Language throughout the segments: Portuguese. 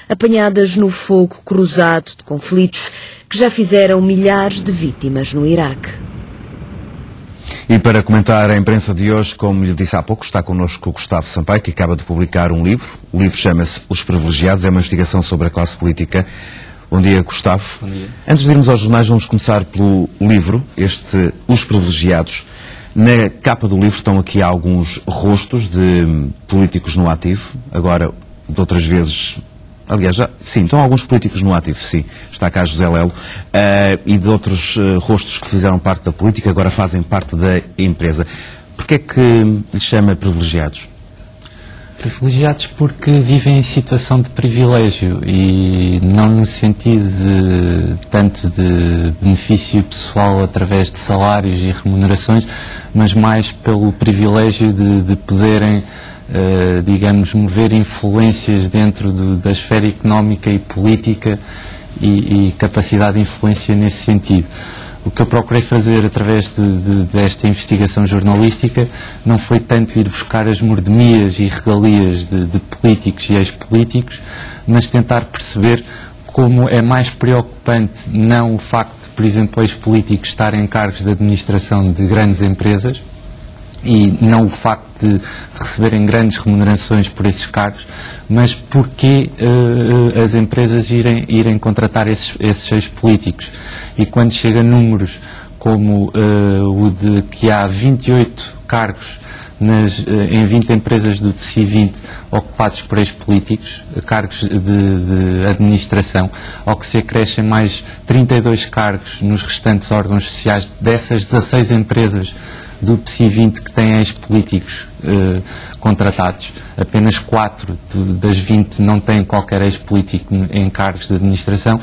apanhadas no fogo cruzado de conflitos que já fizeram milhares de vítimas no Iraque. E para comentar a imprensa de hoje, como lhe disse há pouco, está connosco o Gustavo Sampaio, que acaba de publicar um livro. O livro chama-se Os Privilegiados, é uma investigação sobre a classe política. Bom dia, Gustavo. Bom dia. Antes de irmos aos jornais, vamos começar pelo livro, Os Privilegiados. Na capa do livro estão aqui alguns rostos de políticos no ativo. Agora, de outras vezes... Aliás, sim, estão alguns políticos no ativo, sim. Está cá José Lelo. E de outros rostos que fizeram parte da política, agora fazem parte da empresa. Porquê é que lhe chama privilegiados? Privilegiados porque vivem em situação de privilégio e não no sentido tanto de benefício pessoal através de salários e remunerações, mas mais pelo privilégio de poderem, digamos, mover influências dentro da esfera económica e política e capacidade de influência nesse sentido. O que eu procurei fazer através desta investigação jornalística não foi tanto ir buscar as mordomias e regalias de políticos e ex-políticos, mas tentar perceber como é mais preocupante não o facto de, por exemplo, ex-políticos estarem em cargos de administração de grandes empresas e não o facto de receberem grandes remunerações por esses cargos, mas porque as empresas irem contratar esses ex-políticos. E quando chega a números como o de que há 28 cargos em 20 empresas do PSI 20 ocupados por ex-políticos, cargos de administração, ao que se acrescem mais 32 cargos nos restantes órgãos sociais dessas 16 empresas do PSI 20 que têm ex-políticos contratados, apenas 4 das 20 não têm qualquer ex-político em cargos de administração.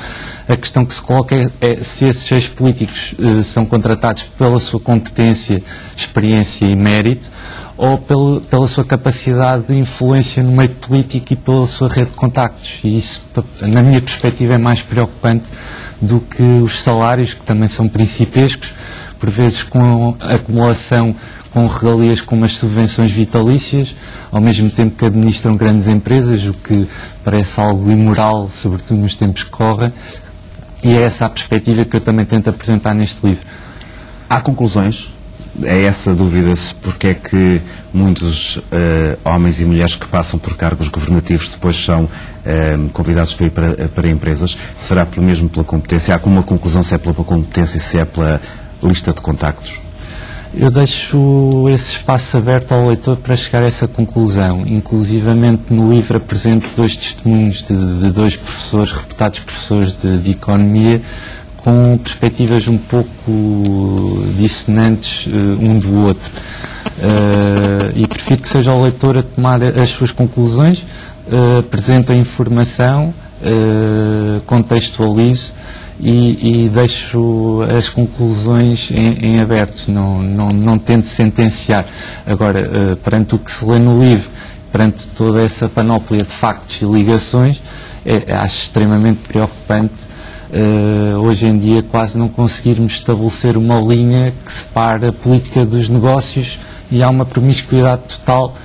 A questão que se coloca é se esses ex-políticos são contratados pela sua competência, experiência e mérito, ou pela sua capacidade de influência no meio político e pela sua rede de contactos. E isso, na minha perspectiva, é mais preocupante do que os salários, que também são principescos, por vezes com a acumulação com regalias como as subvenções vitalícias, ao mesmo tempo que administram grandes empresas, o que parece algo imoral, sobretudo nos tempos que correm, e é essa a perspectiva que eu também tento apresentar neste livro. Há conclusões? É essa a dúvida, se porque é que muitos homens e mulheres que passam por cargos governativos depois são convidados para ir para empresas? Será mesmo pela competência? Há como uma conclusão se é pela competência e se é pela lista de contactos? Eu deixo esse espaço aberto ao leitor para chegar a essa conclusão. Inclusivamente no livro apresento 2 testemunhos de 2 professores, reputados professores de economia, com perspectivas um pouco dissonantes um do outro. E prefiro que seja o leitor a tomar as suas conclusões, apresento a informação, contextualizo e deixo as conclusões em aberto, não tento sentenciar. Agora, perante o que se lê no livro, perante toda essa panóplia de factos e ligações, acho extremamente preocupante hoje em dia quase não conseguirmos estabelecer uma linha que separe a política dos negócios, e há uma promiscuidade total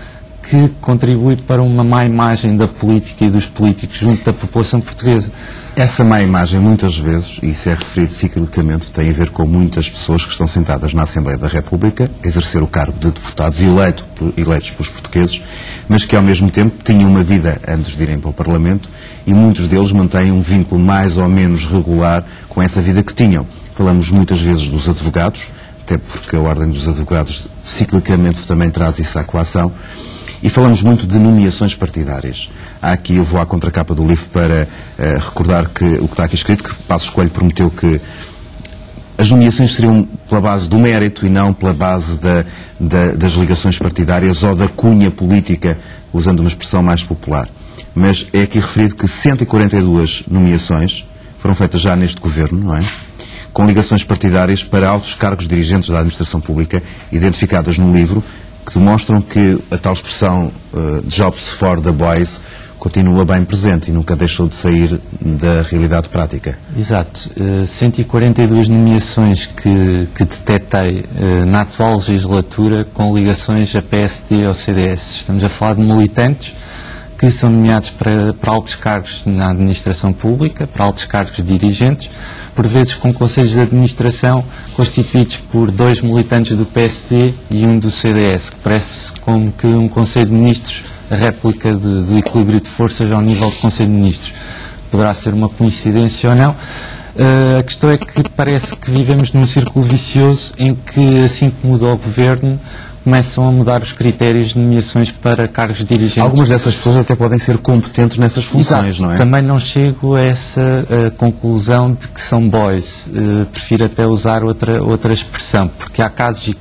que contribui para uma má imagem da política e dos políticos junto da população portuguesa. Essa má imagem, muitas vezes, e isso é referido ciclicamente, tem a ver com muitas pessoas que estão sentadas na Assembleia da República, a exercer o cargo de deputados eleitos pelos portugueses, mas que ao mesmo tempo tinham uma vida antes de irem para o Parlamento, e muitos deles mantêm um vínculo mais ou menos regular com essa vida que tinham. Falamos muitas vezes dos advogados, até porque a Ordem dos Advogados ciclicamente também traz isso à coação. E falamos muito de nomeações partidárias. Aqui eu vou à contracapa do livro para recordar que o que está aqui escrito, que Passos Coelho prometeu que as nomeações seriam pela base do mérito e não pela base das ligações partidárias ou da cunha política, usando uma expressão mais popular. Mas é aqui referido que 142 nomeações foram feitas já neste governo, não é? Com ligações partidárias para altos cargos dirigentes da administração pública, identificadas no livro, que demonstram que a tal expressão jobs for the boys continua bem presente e nunca deixou de sair da realidade prática. Exato. 142 nomeações que detetei na atual legislatura com ligações a PSD ou CDS. Estamos a falar de militantes que são nomeados para altos cargos na administração pública, para altos cargos dirigentes, por vezes com conselhos de administração constituídos por 2 militantes do PSD e um do CDS, que parece como que um Conselho de Ministros, a réplica do equilíbrio de forças ao nível do Conselho de Ministros. Poderá ser uma coincidência ou não. A questão é que parece que vivemos num círculo vicioso em que, assim que muda o governo, começam a mudar os critérios de nomeações para cargos dirigentes. Algumas dessas pessoas até podem ser competentes nessas funções, Exato. não é? Também não chego a essa conclusão de que são boys. Prefiro até usar outra expressão, porque há casos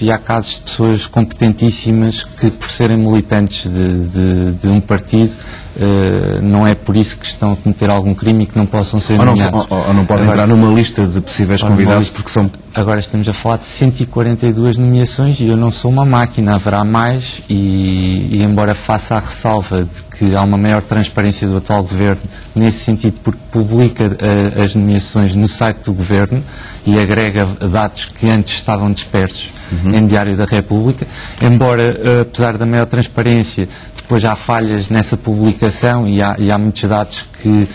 e há casos de pessoas competentíssimas que, por serem militantes de um partido, não é por isso que estão a cometer algum crime e que não possam ser nomeados. Ou não podem entrar numa lista de possíveis convidados porque são... Agora estamos a falar de 142 nomeações e eu não sou uma máquina, haverá mais e embora faça a ressalva de que há uma maior transparência do atual governo nesse sentido porque publica as nomeações no site do governo e agrega dados que antes estavam dispersos em Diário da República, embora apesar da maior transparência depois há falhas nessa publicação e há muitos dados que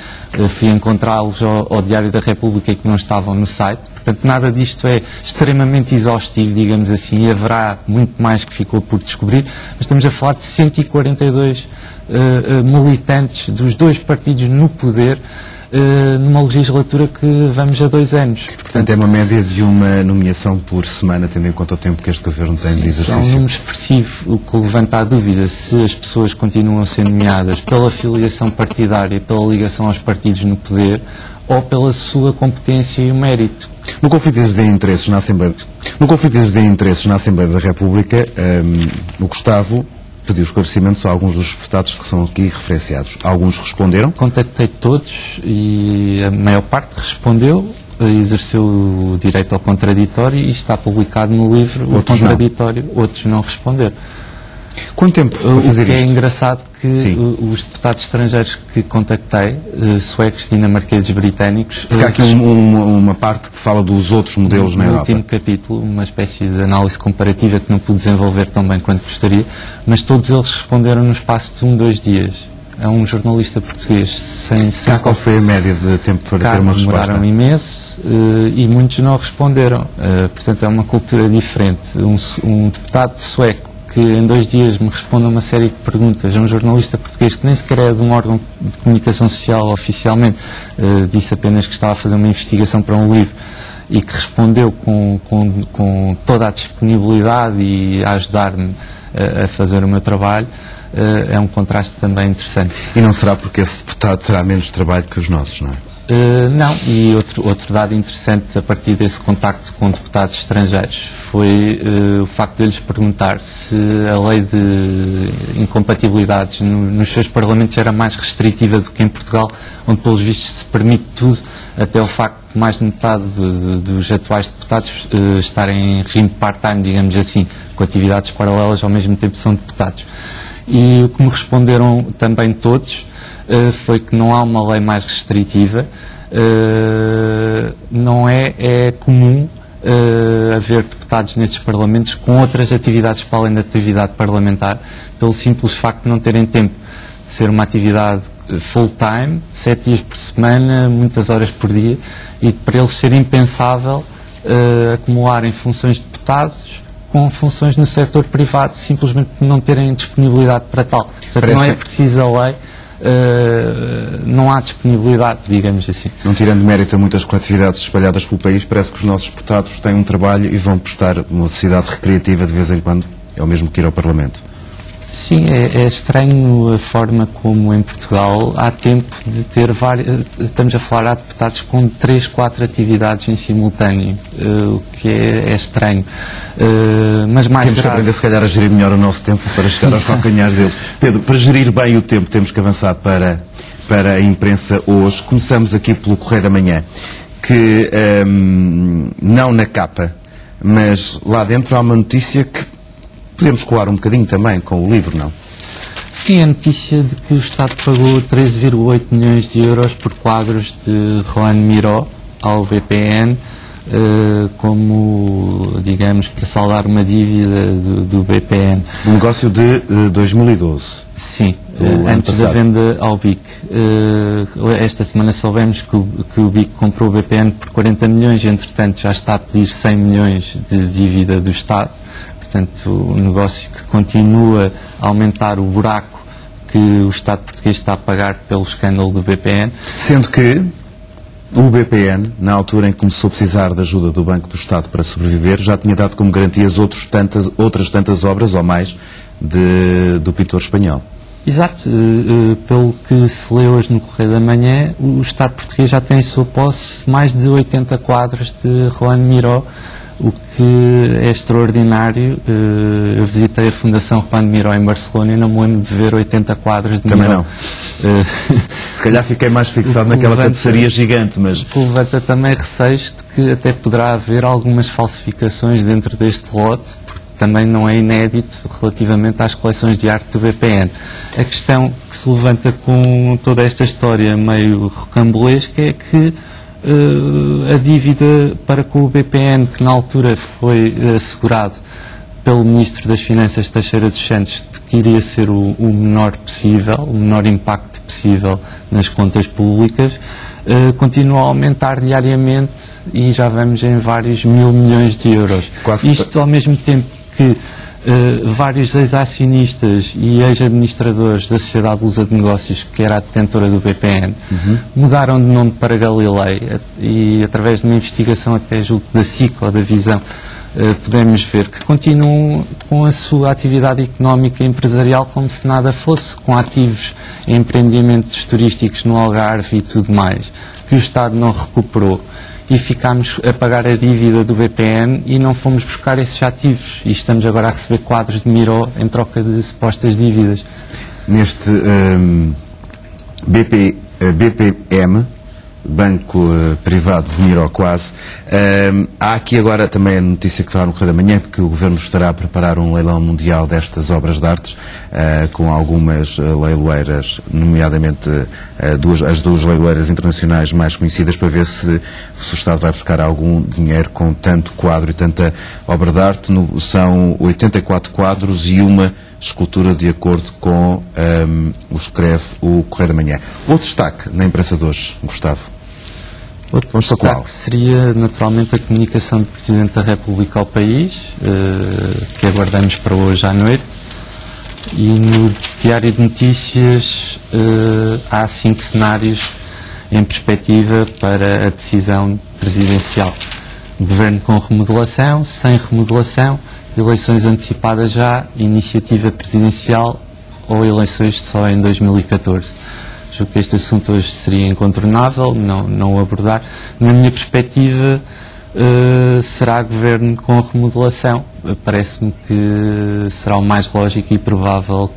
fui encontrá-los ao Diário da República e que não estavam no site. Portanto, nada disto é extremamente exaustivo, digamos assim, e haverá muito mais que ficou por descobrir, mas estamos a falar de 142 militantes dos 2 partidos no poder numa legislatura que vamos a 2 anos. Portanto, é uma média de uma nomeação por semana, tendo em conta o tempo que este governo tem de exercício. É um número expressivo, o que levanta a dúvida se as pessoas continuam a ser nomeadas pela filiação partidária, pela ligação aos partidos no poder, ou pela sua competência e o mérito. No conflito de interesses na Assembleia da República, o Gustavo pediu esclarecimentos a alguns dos deputados que são aqui referenciados. Alguns responderam? Contactei todos e a maior parte respondeu, exerceu o direito ao contraditório e está publicado no livro o contraditório. Outros não responderam. Quanto tempo para fazer isto? O que é engraçado que os deputados estrangeiros que contactei, suecos, dinamarqueses, britânicos... Porque há aqui uma parte que fala dos outros modelos na Europa. No último capítulo, uma espécie de análise comparativa que não pude desenvolver tão bem quanto gostaria, mas todos eles responderam no espaço de 2 dias. É um jornalista português sem... Qual foi a média de tempo para ter uma resposta? Demoraram imenso e muitos não responderam. Portanto, é uma cultura diferente. Um deputado sueco que em 2 dias me responde a uma série de perguntas, é um jornalista português que nem sequer é de um órgão de comunicação social oficialmente, disse apenas que estava a fazer uma investigação para um livro e que respondeu com toda a disponibilidade e a ajudar-me a fazer o meu trabalho, é um contraste também interessante. E não será porque esse deputado terá menos trabalho que os nossos, não é? Não, e outro dado interessante a partir desse contacto com deputados estrangeiros foi o facto de lhes perguntar se a lei de incompatibilidades nos seus parlamentos era mais restritiva do que em Portugal, onde pelos vistos se permite tudo, até o facto de mais de metade dos atuais deputados estarem em regime part-time, digamos assim, com atividades paralelas ao mesmo tempo são deputados. E o que me responderam também todos foi que não há uma lei mais restritiva, não é comum haver deputados nesses parlamentos com outras atividades para além da atividade parlamentar, pelo simples facto de não terem tempo de ser uma atividade full-time, 7 dias por semana, muitas horas por dia, e para eles ser impensável acumularem funções de deputados com funções no setor privado, simplesmente não terem disponibilidade para tal. Portanto, não é precisa a lei, não há disponibilidade, digamos assim. Não tirando mérito a muitas coletividades espalhadas pelo país, parece que os nossos deputados têm um trabalho e vão prestar uma sociedade recreativa de vez em quando, é o mesmo que ir ao Parlamento. Sim, é estranho a forma como em Portugal há tempo de ter várias... Estamos a falar, há deputados com 3, 4 atividades em simultâneo, o que é estranho. Mas mais temos que aprender, se calhar, a gerir melhor o nosso tempo para chegar aos calcanhares deles. Pedro, para gerir bem o tempo, temos que avançar para a imprensa hoje. Começamos aqui pelo Correio da Manhã, que não na capa, mas lá dentro há uma notícia que podemos colar um bocadinho também com o livro, não? Sim, a notícia de que o Estado pagou 13,8 milhões de euros por quadros de Roland Miró ao BPN, como, digamos, para saldar uma dívida do BPN. Um negócio de 2012. Sim, antes da venda ao BIC. Esta semana soubemos que o BIC comprou o BPN por 40 milhões, entretanto já está a pedir 100 milhões de dívida do Estado, portanto o negócio que continua a aumentar o buraco que o Estado português está a pagar pelo escândalo do BPN. Sendo que o BPN, na altura em que começou a precisar da ajuda do Banco do Estado para sobreviver, já tinha dado como garantias outras tantas obras ou mais do pintor espanhol. Exato. Pelo que se lê hoje no Correio da Manhã, o Estado português já tem em sua posse mais de 80 quadros de Joan Miró, o que é extraordinário. Eu visitei a Fundação Joan Miró em Barcelona e não me lembro de ver 80 quadros de Também Miró. não. Se calhar fiquei mais fixado naquela tapeçaria gigante, mas... O que levanta também receios de que até poderá haver algumas falsificações dentro deste lote, porque também não é inédito relativamente às coleções de arte do BPN. A questão que se levanta com toda esta história meio rocambolesca é que a dívida para com o BPN, que na altura foi assegurado pelo Ministro das Finanças, Teixeira dos Santos, de que iria ser o menor possível, o menor impacto possível nas contas públicas, continua a aumentar diariamente e já vamos em vários mil milhões de euros. Isto ao mesmo tempo que vários ex-acionistas e ex-administradores da Sociedade Lusa de Negócios, que era a detentora do BPN, mudaram de nome para Galilei e, através de uma investigação até julgo da SIC ou da Visão, podemos ver que continuam com a sua atividade económica e empresarial como se nada fosse, com ativos em empreendimentos turísticos no Algarve e tudo mais, que o Estado não recuperou. E ficámos a pagar a dívida do BPN e não fomos buscar esses ativos. E estamos agora a receber quadros de Miró em troca de supostas dívidas. Neste BPM, Banco Privado de Miró quase, há aqui agora também a notícia que está no Correio da Manhã de que o Governo estará a preparar um leilão mundial destas obras de artes, com algumas leiloeiras, nomeadamente as duas leiloeiras internacionais mais conhecidas, para ver se o Estado vai buscar algum dinheiro com tanto quadro e tanta obra de arte. São 84 quadros e uma escultura, de acordo com o que escreve o Correio da Manhã. Outro destaque na imprensa de hoje, Gustavo? Outro destaque seria, naturalmente, a comunicação do Presidente da República ao país, que aguardamos para hoje à noite. E no Diário de Notícias há 5 cenários em perspectiva para a decisão presidencial. Governo com remodelação, sem remodelação, eleições antecipadas já, iniciativa presidencial ou eleições só em 2014. Julgo que este assunto hoje seria incontornável, não o abordar. Na minha perspectiva, será governo com remodelação. Parece-me que será o mais lógico e provável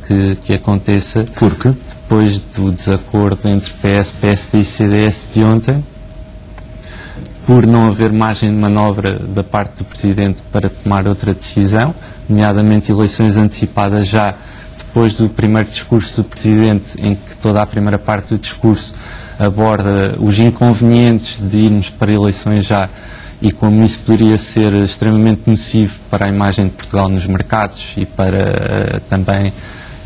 que aconteça. Por quê? Depois do desacordo entre PS, PSD e CDS de ontem, por não haver margem de manobra da parte do Presidente para tomar outra decisão, nomeadamente eleições antecipadas já, depois do primeiro discurso do Presidente, em que toda a primeira parte do discurso aborda os inconvenientes de irmos para eleições já e como isso poderia ser extremamente nocivo para a imagem de Portugal nos mercados e para também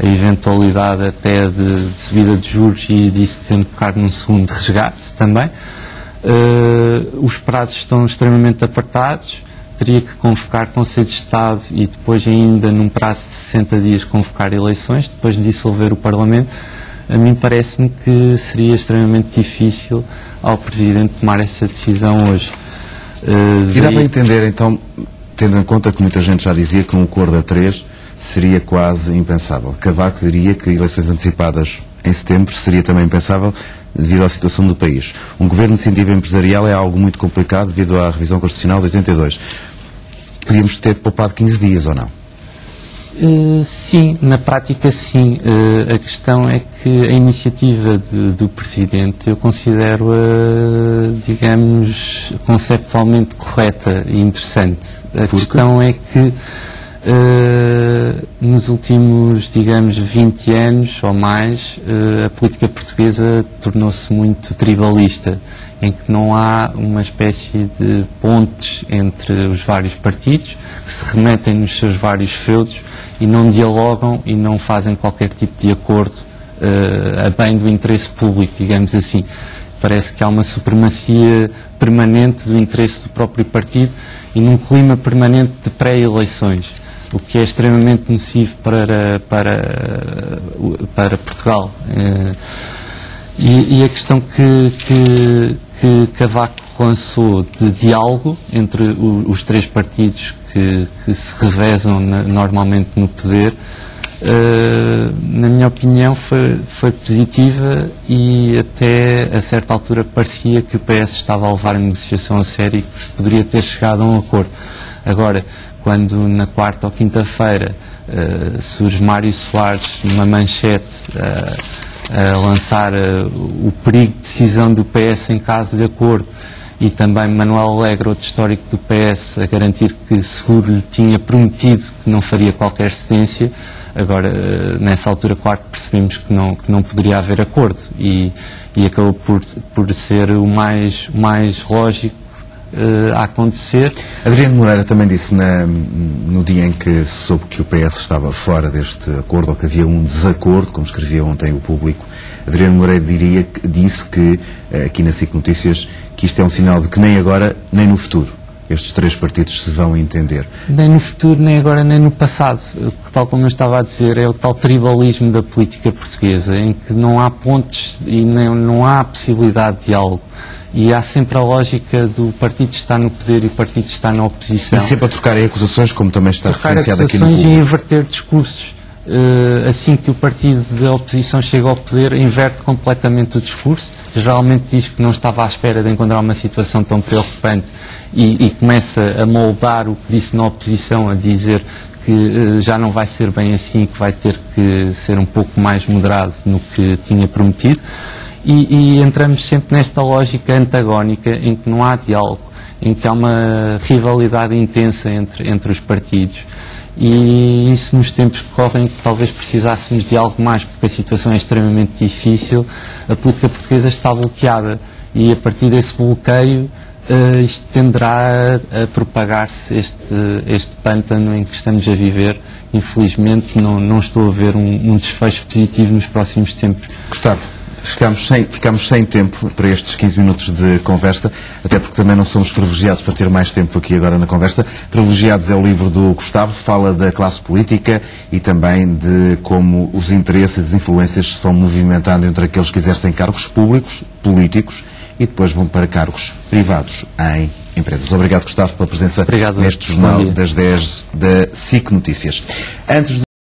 a eventualidade até de subida de juros e disso desembocar num segundo resgate também. Os prazos estão extremamente apertados, teria que convocar Conselho de Estado e depois ainda num prazo de 60 dias convocar eleições, depois de dissolver o Parlamento. A mim parece-me que seria extremamente difícil ao Presidente tomar essa decisão hoje. E dá para entender, então, tendo em conta que muita gente já dizia que um acordo a 3 seria quase impensável. Cavaco diria que eleições antecipadas em setembro seria também impensável devido à situação do país. Um governo de incentivo empresarial é algo muito complicado devido à revisão constitucional de 82. Podíamos ter poupado 15 dias ou não? Sim, na prática sim. A questão é que a iniciativa do Presidente eu considero-a, digamos, conceptualmente correta e interessante. A questão é que nos últimos, digamos, 20 anos ou mais, a política portuguesa tornou-se muito tribalista, em que não há uma espécie de pontes entre os vários partidos, que se remetem nos seus vários feudos e não dialogam e não fazem qualquer tipo de acordo a bem do interesse público, digamos assim. Parece que há uma supremacia permanente do interesse do próprio partido e num clima permanente de pré-eleições, o que é extremamente nocivo para Portugal. E a questão que Cavaco lançou de diálogo entre os três partidos que se revezam normalmente no poder, na minha opinião foi positiva e até a certa altura parecia que o PS estava a levar a negociação a sério e que se poderia ter chegado a um acordo. Agora, quando na quarta ou quinta-feira surge Mário Soares numa manchete a lançar o perigo de decisão do PS em caso de acordo, e também Manuel Alegre, outro histórico do PS, a garantir que seguro lhe tinha prometido que não faria qualquer cedência. Agora, nessa altura, claro que percebemos que não poderia haver acordo e acabou por ser o mais lógico a acontecer. Adriano Moreira também disse no dia em que se soube que o PS estava fora deste acordo, ou que havia um desacordo, como escrevia ontem o Público, Adriano Moreira disse que, aqui na SIC Notícias, que isto é um sinal de que nem agora, nem no futuro, estes três partidos se vão entender. Nem no futuro, nem agora, nem no passado. Tal como eu estava a dizer, é o tal tribalismo da política portuguesa, em que não há pontes e não há possibilidade de diálogo. E há sempre a lógica do partido estar no poder e o partido estar na oposição. E sempre a trocarem acusações, como também está referenciado aqui no Público. E inverter discursos. Assim que o partido da oposição chega ao poder, inverte completamente o discurso. Geralmente diz que não estava à espera de encontrar uma situação tão preocupante e começa a moldar o que disse na oposição, a dizer que já não vai ser bem assim, que vai ter que ser um pouco mais moderado no que tinha prometido. E entramos sempre nesta lógica antagónica em que não há diálogo, em que há uma rivalidade intensa entre os partidos. E isso nos tempos que correm, que talvez precisássemos de algo mais, porque a situação é extremamente difícil, a política portuguesa está bloqueada e a partir desse bloqueio isto tenderá a propagar-se este pântano em que estamos a viver. Infelizmente não estou a ver um desfecho positivo nos próximos tempos. Gustavo, ficamos sem tempo para estes 15 minutos de conversa, até porque também não somos privilegiados para ter mais tempo aqui agora na conversa. Privilegiados é o livro do Gustavo, fala da classe política e também de como os interesses e influências se vão movimentando entre aqueles que exercem cargos públicos, políticos, e depois vão para cargos privados em empresas. Obrigado, Gustavo, pela presença neste jornal das 10 da SIC Notícias.